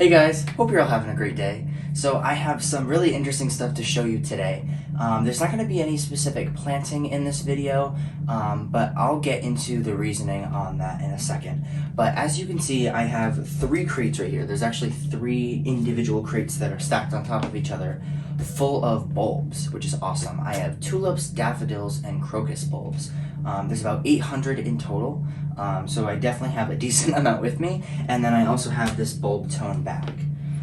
Hey guys, hope you're all having a great day. So I have some really interesting stuff to show you today. There's not going to be any specific planting in this video, but I'll get into the reasoning on that in a second. But as you can see, I have 3 crates right here. There's actually 3 individual crates that are stacked on top of each other, full of bulbs, which is awesome. I have tulips, daffodils, and crocus bulbs. There's about 800 in total, so I definitely have a decent amount with me. And then I also have this bulb tone bag.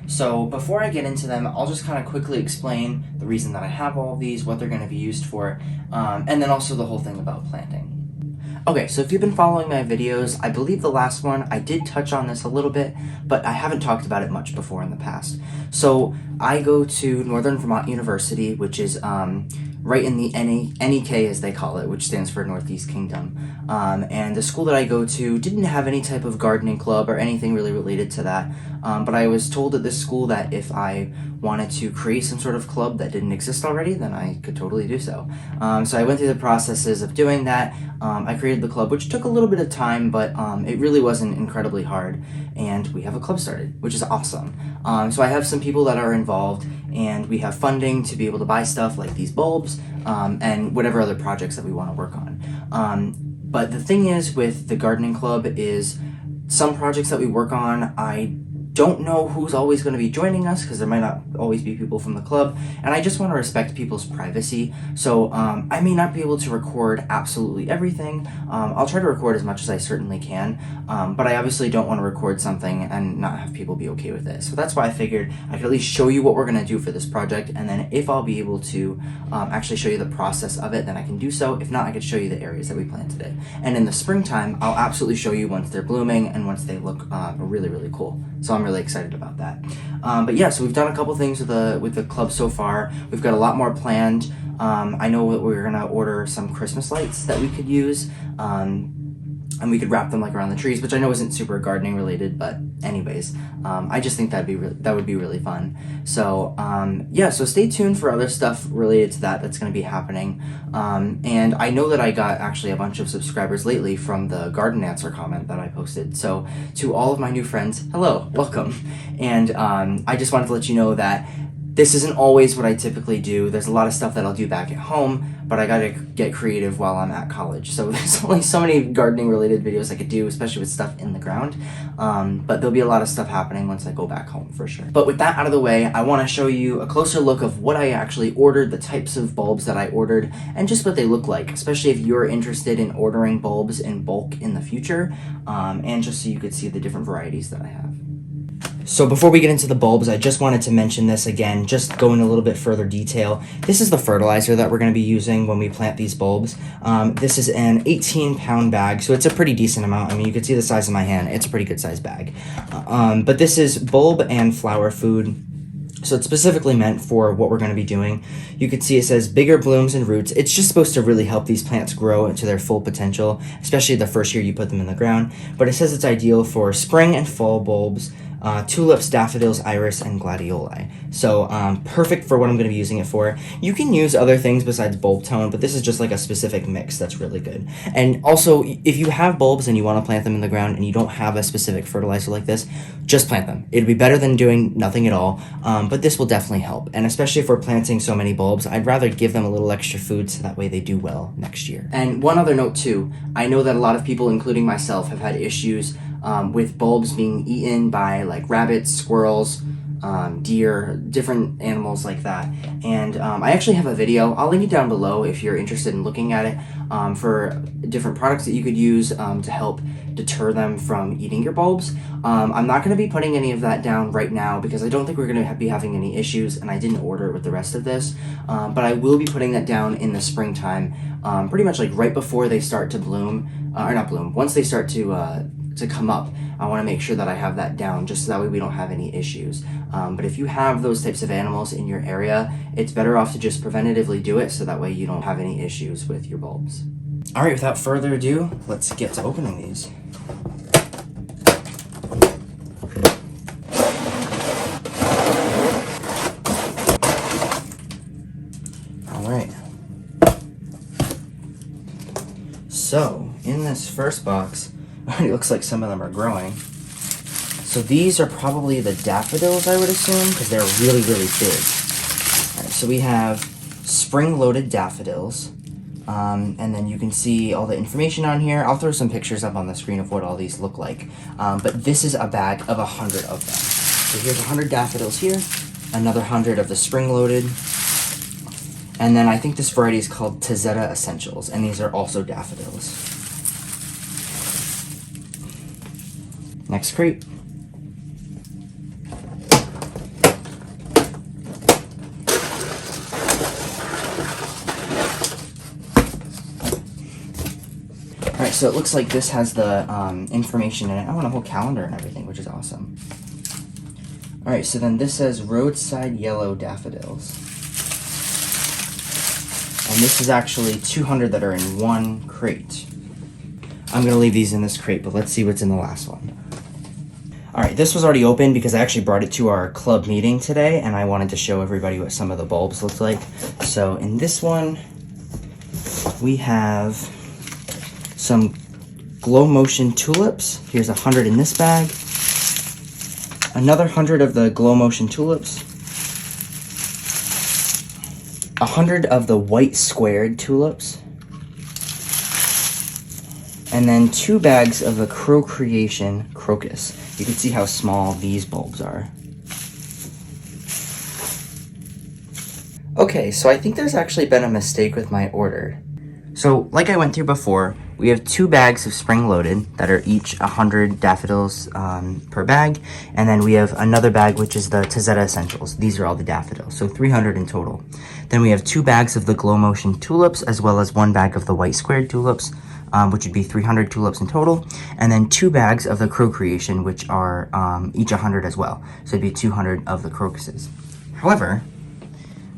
So before I get into them, I'll just kind of quickly explain the reason that I have all of these, what they're going to be used for, and then also the whole thing about planting. Okay, so if you've been following my videos, I believe the last one, I did touch on this a little bit, but I haven't talked about it much before in the past. So I go to Northern Vermont University, which is right in the NEK as they call it, which stands for Northeast Kingdom. And the school that I go to didn't have any type of gardening club or anything really related to that. But I was told at this school that if I wanted to create some sort of club that didn't exist already, then I could totally do so. So I went through the processes of doing that. I created the club, which took a little bit of time, but it really wasn't incredibly hard. And we have a club started, which is awesome. So I have some people that are involved, and we have funding to be able to buy stuff like these bulbs and whatever other projects that we want to work on. But the thing is with the gardening club is some projects that we work on, I don't know who's always going to be joining us because there might not always be people from the club, and I just want to respect people's privacy. So I may not be able to record absolutely everything. I'll try to record as much as I certainly can, but I obviously don't want to record something and not have people be okay with it. So that's why I figured I could at least show you what we're going to do for this project, and then if I'll be able to actually show you the process of it, then I can do so. If not, I could show you the areas that we planted it. And in the springtime, I'll absolutely show you once they're blooming and once they look really, really cool. So I'm really excited about that. But yeah, so we've done a couple things with the club so far. We've got a lot more planned. I know that we're gonna order some Christmas lights that we could use, and we could wrap them like around the trees, which I know isn't super gardening related, but anyways, I just think that would be really fun. So yeah, so stay tuned for other stuff related to that that's going to be happening. And I know that I got actually a bunch of subscribers lately from the garden answer comment that I posted. So to all of my new friends, hello, welcome. And I just wanted to let you know that this isn't always what I typically do. There's a lot of stuff that I'll do back at home, but I gotta get creative while I'm at college. So there's only so many gardening related videos I could do, especially with stuff in the ground. But there'll be a lot of stuff happening once I go back home for sure. But with that out of the way, I wanna show you a closer look of what I actually ordered, the types of bulbs that I ordered, and just what they look like, especially if you're interested in ordering bulbs in bulk in the future, and just so you could see the different varieties that I have. So before we get into the bulbs, I just wanted to mention this again, just go in a little bit further detail. This is the fertilizer that we're going to be using when we plant these bulbs. This is an 18-pound bag, so it's a pretty decent amount. I mean, you can see the size of my hand. It's a pretty good size bag. But this is bulb and flower food. So it's specifically meant for what we're going to be doing. You can see it says bigger blooms and roots. It's just supposed to really help these plants grow into their full potential, especially the first year you put them in the ground. But it says it's ideal for spring and fall bulbs, tulips, daffodils, iris, and gladioli. So perfect for what I'm going to be using it for. You can use other things besides bulb tone, but this is just like a specific mix that's really good. And also, if you have bulbs and you want to plant them in the ground and you don't have a specific fertilizer like this, just plant them. It'd be better than doing nothing at all, but this will definitely help. And especially if we're planting so many bulbs, I'd rather give them a little extra food so that way they do well next year. And one other note too, I know that a lot of people, including myself, have had issues with bulbs being eaten by like rabbits, squirrels, deer, different animals like that. And I actually have a video, I'll link it down below if you're interested in looking at it, for different products that you could use to help deter them from eating your bulbs. I'm not going to be putting any of that down right now because I don't think we're going to be having any issues, and I didn't order it with the rest of this, but I will be putting that down in the springtime, pretty much like right before they start to bloom, or not bloom, once they start to come up. I want to make sure that I have that down just so that way we don't have any issues. But if you have those types of animals in your area, it's better off to just preventatively do it so that way you don't have any issues with your bulbs. All right, without further ado, let's get to opening these. All right. So in this first box, it looks like some of them are growing. So these are probably the daffodils, I would assume, because they're really, really big. All right, so we have spring-loaded daffodils. And then you can see all the information on here. I'll throw some pictures up on the screen of what all these look like. But this is a bag of 100 of them. So here's 100 daffodils here, another 100 of the spring-loaded. And then I think this variety is called Tazetta Essentials, and these are also daffodils. Next crate. Alright, so it looks like this has the information in it. Oh, and a whole calendar and everything, which is awesome. Alright, so then this says roadside yellow daffodils. And this is actually 200 that are in one crate. I'm going to leave these in this crate, but let's see what's in the last one. Alright, this was already open because I actually brought it to our club meeting today, and I wanted to show everybody what some of the bulbs looked like. So in this one, we have some glow motion tulips. Here's 100 in this bag. Another 100 of the glow motion tulips. 100 of the white squared tulips. And then 2 bags of the Crow Creation crocus. You can see how small these bulbs are. Okay, so I think there's actually been a mistake with my order. So, like I went through before, we have 2 bags of spring-loaded that are each 100 daffodils per bag, and then we have another bag which is the Tazetta Essentials. These are all the daffodils, so 300 in total. Then we have 2 bags of the Glow Motion tulips, as well as 1 bag of the white squared tulips, which would be 300 tulips in total, and then 2 bags of the Crow Creation, which are each 100 as well, so it'd be 200 of the crocuses. However,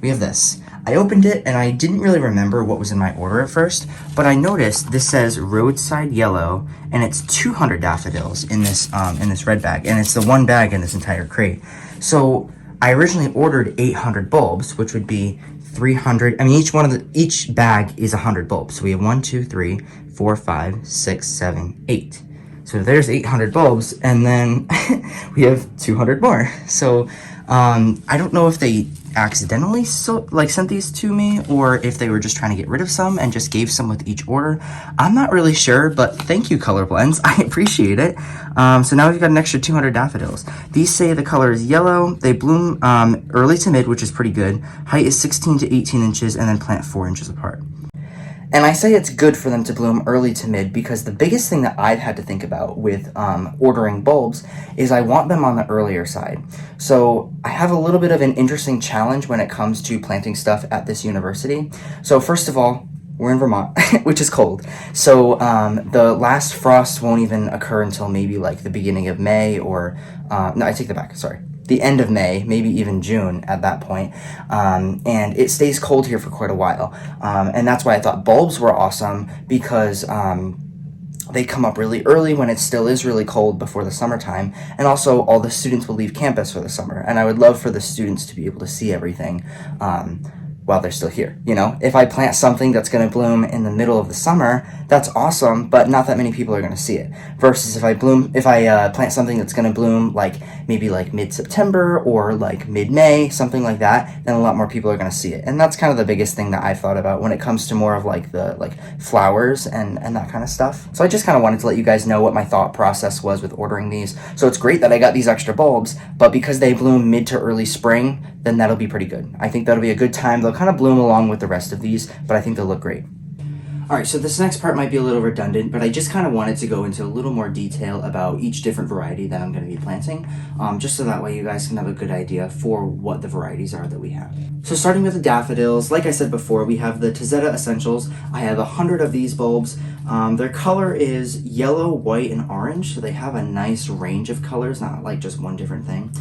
we have this. I opened it and I didn't really remember what was in my order at first, but I noticed this says roadside yellow and it's 200 daffodils in this red bag, and it's the one bag in this entire crate. So I originally ordered 800 bulbs, which would be 300. I mean, each bag is 100 bulbs. So we have 1, 2, 3, 4, 5, 6, 7, 8. So there's 800 bulbs, and then we have 200 more. So I don't know if they accidentally sent these to me, or if they were just trying to get rid of some and just gave some with each order. I'm not really sure, but thank you, Colorblends. I appreciate it. So now we've got an extra 200 daffodils. These say the color is yellow. They bloom early to mid, which is pretty good. Height is 16 to 18 inches, and then plant 4 inches apart. And I say it's good for them to bloom early to mid because the biggest thing that I've had to think about with ordering bulbs is I want them on the earlier side. So I have a little bit of an interesting challenge when it comes to planting stuff at this university. So first of all, we're in Vermont, which is cold. So the last frost won't even occur until maybe like the beginning of May, or no, I take that back, sorry. The end of May, maybe even June at that point. And it stays cold here for quite a while. And that's why I thought bulbs were awesome, because they come up really early when it still is really cold before the summertime. And also all the students will leave campus for the summer. And I would love for the students to be able to see everything while they're still here. You know, if I plant something that's going to bloom in the middle of the summer, that's awesome, but not that many people are going to see it. Versus if I plant something that's going to bloom maybe mid-September or mid-May, something like that, then a lot more people are going to see it. And that's kind of the biggest thing that I've thought about when it comes to more of the flowers and that kind of stuff. So I just kind of wanted to let you guys know what my thought process was with ordering these. So it's great that I got these extra bulbs, but because they bloom mid to early spring, then that'll be pretty good. I think that'll be a good time. They'll kind of bloom along with the rest of these, but I think they'll look great. Alright, so this next part might be a little redundant, but I just kind of wanted to go into a little more detail about each different variety that I'm going to be planting, just so that way you guys can have a good idea for what the varieties are that we have. So starting with the daffodils, like I said before, we have the Tazetta Essentials. I have 100 of these bulbs. Their color is yellow, white, and orange, so they have a nice range of colors, not like just one different thing.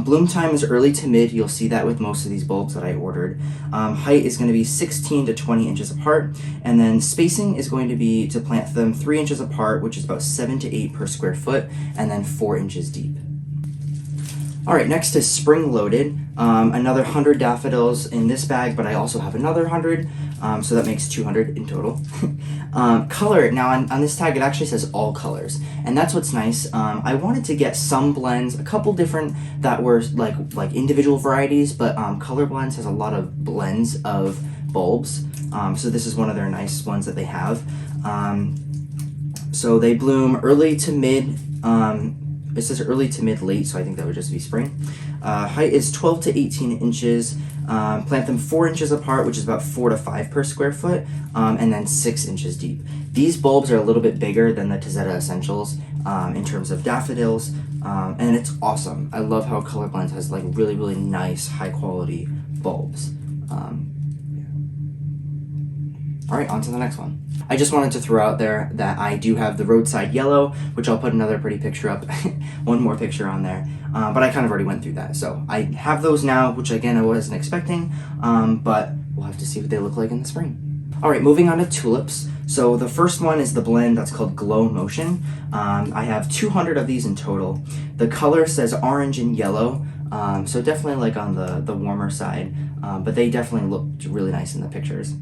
Bloom time is early to mid. You'll see that with most of these bulbs that I ordered. Height is going to be 16 to 20 inches apart, and then spacing is going to be to plant them 3 inches apart, which is about 7 to 8 per square foot, and then 4 inches deep. Alright, next is spring loaded. Another 100 daffodils in this bag, but I also have another 100. So that makes 200 in total. Color, now on this tag it actually says all colors, and that's what's nice. I wanted to get some blends, a couple different that were like individual varieties, but Colorblends has a lot of blends of bulbs. So this is one of their nice ones that they have. So they bloom early to mid, it says early to mid late, so I think that would just be spring. Height is 12 to 18 inches. Plant them 4 inches apart, which is about 4 to 5 per square foot, and then 6 inches deep. These bulbs are a little bit bigger than the Tazetta Essentials in terms of daffodils, and it's awesome. I love how Colorblends has like really, really nice, high quality bulbs. All right, on to the next one. I just wanted to throw out there that I do have the roadside yellow, which I'll put another pretty picture up, one more picture on there, but I kind of already went through that. So I have those now, which again I wasn't expecting, but we'll have to see what they look like in the spring. All right, moving on to tulips. So the first one is the blend that's called Glow Motion. I have 200 of these in total. The color says orange and yellow, so definitely like on the warmer side, but they definitely look really nice in the pictures.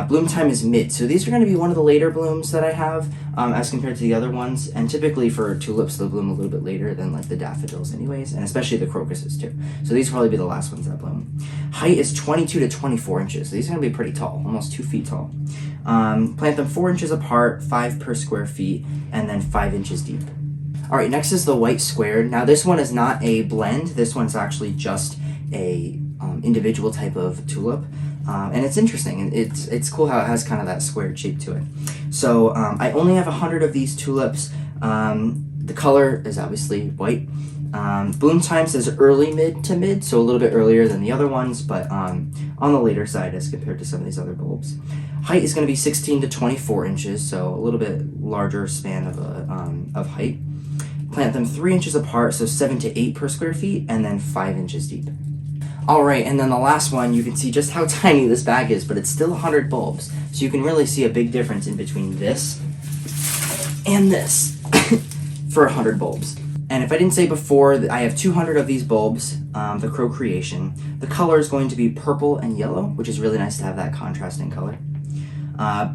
Bloom time is mid, so these are going to be one of the later blooms that I have as compared to the other ones, and typically for tulips they'll bloom a little bit later than like the daffodils anyways, and especially the crocuses too. So these will probably be the last ones that bloom. Height is 22 to 24 inches, so these are going to be pretty tall, almost 2 feet tall. Plant them 4 inches apart, 5 per square feet, and then 5 inches deep. All right, next is the white squared. Now this one is not a blend. This one's actually just a individual type of tulip, and it's interesting. And it's cool how it has kind of that squared shape to it. So I only have 100 of these tulips. The color is obviously white. Bloom time says early mid to mid, so a little bit earlier than the other ones, but on the later side as compared to some of these other bulbs. Height is going to be 16 to 24 inches, so a little bit larger span of height. Plant them 3 inches apart, so 7 to 8 per square feet, and then 5 inches deep. All right, and then the last one, you can see just how tiny this bag is, but it's still 100 bulbs. So you can really see a big difference in between this and this for 100 bulbs. And if I didn't say before, I have 200 of these bulbs, the Crow Creation. The color is going to be purple and yellow, which is really nice to have that contrasting color.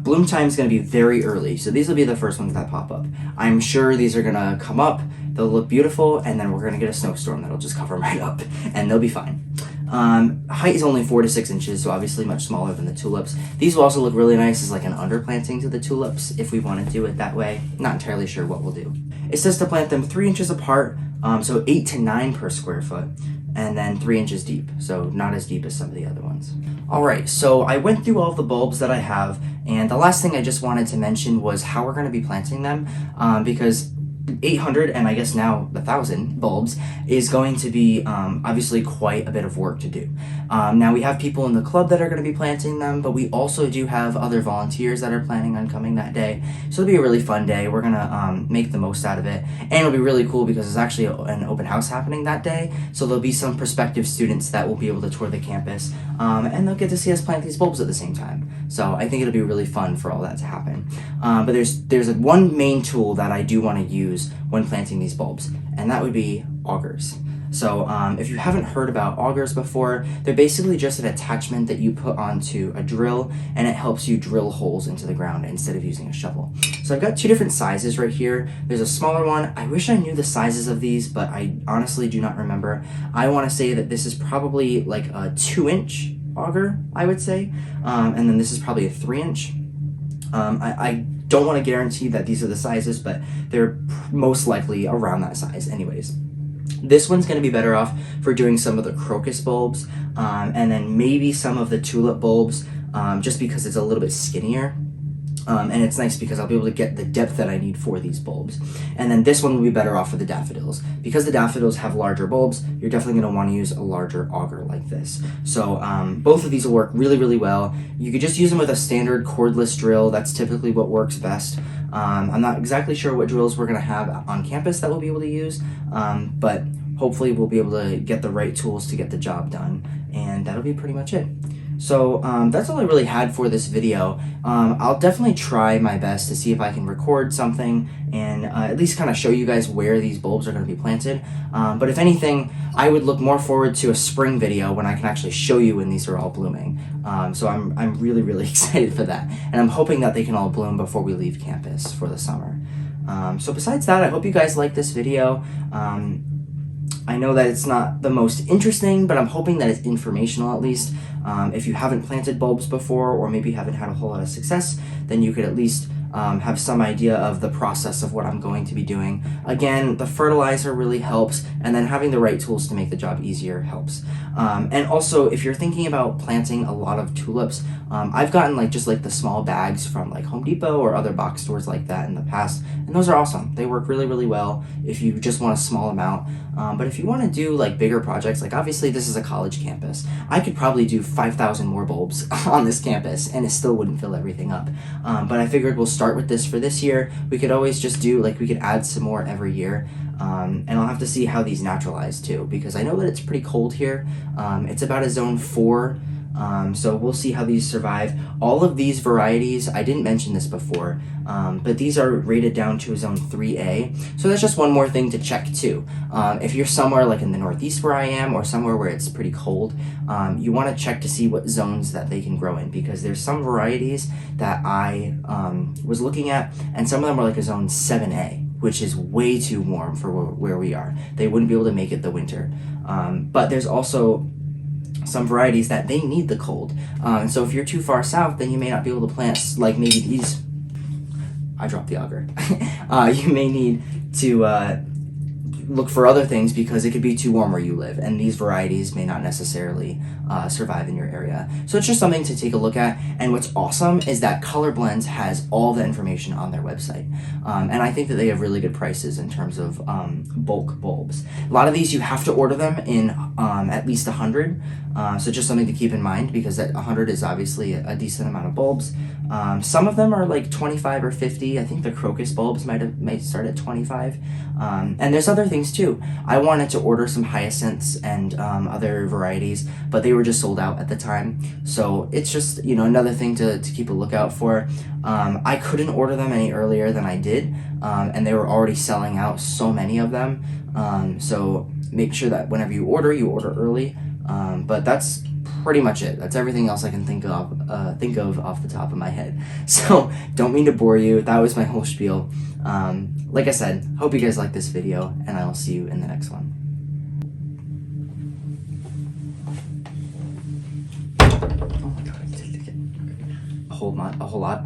Bloom time is going to be very early, so these will be the first ones that pop up. I'm sure these are going to come up, they'll look beautiful, and then we're going to get a snowstorm that'll just cover them right up, and they'll be fine. Height is only 4 to 6 inches, so obviously much smaller than the tulips. These will also look really nice as like an underplanting to the tulips if we want to do it that way. Not entirely sure what we'll do. It says to plant them 3 inches apart, so 8 to 9 per square foot, and then 3 inches deep, so not as deep as some of the other ones. Alright, so I went through all the bulbs that I have, and the last thing I just wanted to mention was how we're going to be planting them, because 800 and I guess now 1,000 bulbs is going to be obviously quite a bit of work to do. Now we have people in the club that are going to be planting them, but we also do have other volunteers that are planning on coming that day. So it'll be a really fun day. We're going to make the most out of it, and it'll be really cool because it's actually an open house happening that day. So there'll be some prospective students that will be able to tour the campus, and they'll get to see us plant these bulbs at the same time. So I think it'll be really fun for all that to happen. But there's one main tool that I do want to use when planting these bulbs, and that would be augers. So if you haven't heard about augers before, they're basically just an attachment that you put onto a drill, and it helps you drill holes into the ground instead of using a shovel. So I've got 2 different sizes right here. There's a smaller one. I wish I knew the sizes of these, but I honestly do not remember. I want to say that this is probably like a 2-inch auger, I would say, and then this is probably a 3-inch. I don't want to guarantee that these are the sizes, but they're most likely around that size anyways. This one's going to be better off for doing some of the crocus bulbs, and then maybe some of the tulip bulbs, just because it's a little bit skinnier. And it's nice because I'll be able to get the depth that I need for these bulbs. And then this one will be better off for the daffodils. Because the daffodils have larger bulbs, you're definitely going to want to use a larger auger like this. So both of these will work really, really well. You could just use them with a standard cordless drill. That's typically what works best. I'm not exactly sure what drills we're going to have on campus that we'll be able to use, but hopefully we'll be able to get the right tools to get the job done. And that'll be pretty much it. So that's all I really had for this video. I'll definitely try my best to see if I can record something and at least kind of show you guys where these bulbs are going to be planted. But if anything, I would look more forward to a spring video when I can actually show you when these are all blooming. So I'm really, really excited for that. And I'm hoping that they can all bloom before we leave campus for the summer. So besides that, I hope you guys like this video. I know that it's not the most interesting, but I'm hoping that it's informational at least. If you haven't planted bulbs before, or maybe haven't had a whole lot of success, then you could at least have some idea of the process of what I'm going to be doing. Again, the fertilizer really helps, and then having the right tools to make the job easier helps. And also, if you're thinking about planting a lot of tulips, I've gotten just the small bags from Home Depot or other box stores like that in the past, and those are awesome. They work really, really well if you just want a small amount. But if you want to do bigger projects, obviously this is a college campus. I could probably do 5,000 more bulbs on this campus and it still wouldn't fill everything up. But I figured we'll start with this for this year. We could always just do, we could add some more every year. And I'll have to see how these naturalize too, because I know that it's pretty cold here. It's about a zone 4. So we'll see how these survive. All of these varieties, I didn't mention this before, but these are rated down to a zone 3A. So that's just one more thing to check too. If you're somewhere in the Northeast where I am, or somewhere where it's pretty cold, you want to check to see what zones that they can grow in, because there's some varieties that I was looking at, and some of them are a zone 7A, which is way too warm for where we are. They wouldn't be able to make it the winter. But there's also some varieties that they need the cold. So if you're too far south, then you may not be able to plant maybe these. I dropped the auger. You may need to look for other things because it could be too warm where you live, and these varieties may not necessarily survive in your area. So it's just something to take a look at. And what's awesome is that Colorblends has all the information on their website, and I think that they have really good prices in terms of bulk bulbs. A lot of these you have to order them in at least 100, so just something to keep in mind, because that 100 is obviously a decent amount of bulbs. Some of them are 25 or 50. I think the crocus bulbs might start at 25. And there's other things too. I wanted to order some hyacinths and other varieties, but they were just sold out at the time. So it's just, another thing to keep a lookout for. I couldn't order them any earlier than I did, and they were already selling out so many of them. So make sure that whenever you order early. But that's pretty much it. That's everything else I can think of off the top of my head. So don't mean to bore you. That was my whole spiel. Like I said, hope you guys like this video, and I will see you in the next one. Oh my god, I did it again. A whole lot.